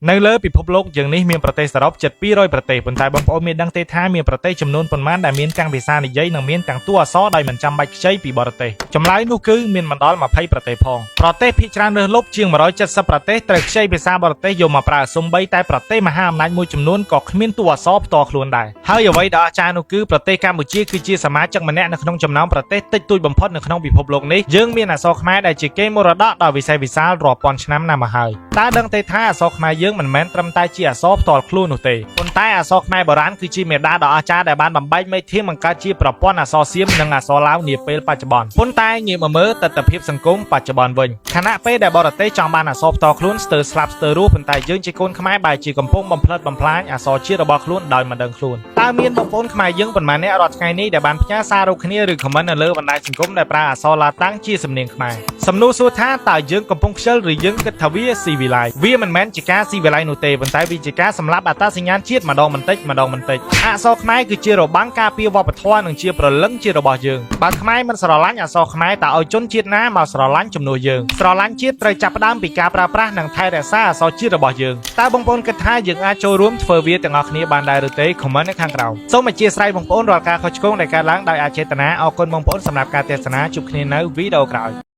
នៅលើពិភពលោកយើងនេះមានប្រទេសសរុបជិត200ប្រទេសប៉ុន្តែបងប្អូនមានដឹងទេថាមានប្រទេសចំនួនប៉ុន្មានដែលមានទាំងភាសានិយាយនិងមានទាំងតួអក្សរដោយមិនចាំបាច់ខ្ចីពីបរទេសចម្លើយនោះគឺមានមិនដល់20ប្រទេសផងប្រទេសភាគច្រើនលើសលប់ជាង170ប្រទេសត្រូវខ្ចីភាសាបរទេសយកមកប្រើសូម្បីតែប្រទេសមហាអំណាចមួយចំនួនក៏គ្មានតួអក្សរផ្ទាល់ខ្លួនដែរហើយអ្វីដែលអស្ចារ្យនោះគឺប្រទេសកម្ពុជាគឺជាសមាជិកម្នាក់នៅក្នុងចំណោមប្រទេសតិចតួចបំផុតនៅក្នុងពិភពលោកនេះយើងមានអក្សរខ្មែរដែលជាគេមរតកដ៏វិសេសវិសាលរាប់ពាន់ឆ្នាំណាស់មកហើយតើដឹងទេថាអក្សរខ្មែរយើងមិនមែនត្រឹមតែជាអក្សរផ្ទាល់ខ្លួននោះទេប៉ុន្តែអក្សរខ្មែរបុរាណគឺជាមេដាដ៏អស្ចារ្យដែលបានបំបែកមេធាបង្កើតជាប្រព័ន្ធអក្សរសៀមនិងអក្សរឡាវនាពេលបច្ចុប្បន្នប៉ុន្តែងាកមកមើលទស្សនវិជ្ជាសង្គមបច្ចុប្បន្នវិញខណៈពេលដែលបរទេសចង់បានអក្សរផ្ទាល់ខ្លួនស្ទើរស្លាប់ស្ទើររស់ប៉ុន្តែយើងជាកូនខ្មែរបែរជាកំពុងបំផ្លិចបំផ្លាញអក្សរជាតិរបស់ខ្លួនដោយមិនដឹងខ្លួនតើមានបងប្អូនខ្មែរយើងប៉ុន្មានអ្នករាល់ថ្ងៃនេះដែលបានផ្ញើសាររកគ្នាឬខមមិននៅលើបណ្ដាញសង្គមដែលប្រើអក្សរឡាតាំងជាសំនៀងខ្មែរសំណួរសួរថាតើយើងកំពុងខ្ជិលឬយើងគិតថាវាស៊ីវិល័យវាមិនមែនជាការស៊ីវិល័យនោះទេប៉ុន្តែវាជាការសម្លាប់អត្តសញ្ញាណជាតិម្ដងបន្តិចម្ដងបន្តិចអក្សរខ្មែរគឺជារបាំងការពារវប្បធម៌និងជាព្រលឹងជាតិរបស់យើងបើខ្មែរមិនស្រឡាញ់អក្សរខ្មែរតើឲ្យជនជាតិណាមកស្រឡាញ់ជំនួសយើងស្រឡាញ់ជាតិត្រូវចាប់ផ្ដើមពីការប្រើប្រាស់និងថែរក្សាអក្សរជាតិរបស់យើងតើបងប្អូនគិតថាយើងអាចចូលរួមធ្វើវាទាំងអស់គ្នាបានដែរឬទេខមមិននៅខាងក្រោមសូមអធិស្ឋានបងប្អូនរាល់ការខុសឆ្គងដែលកើតឡើងដោយអចេតនាអរគុណបងប្អូនសម្រាប់ការទស្សនាជួបគ្នានៅវីដេអូក្រោយ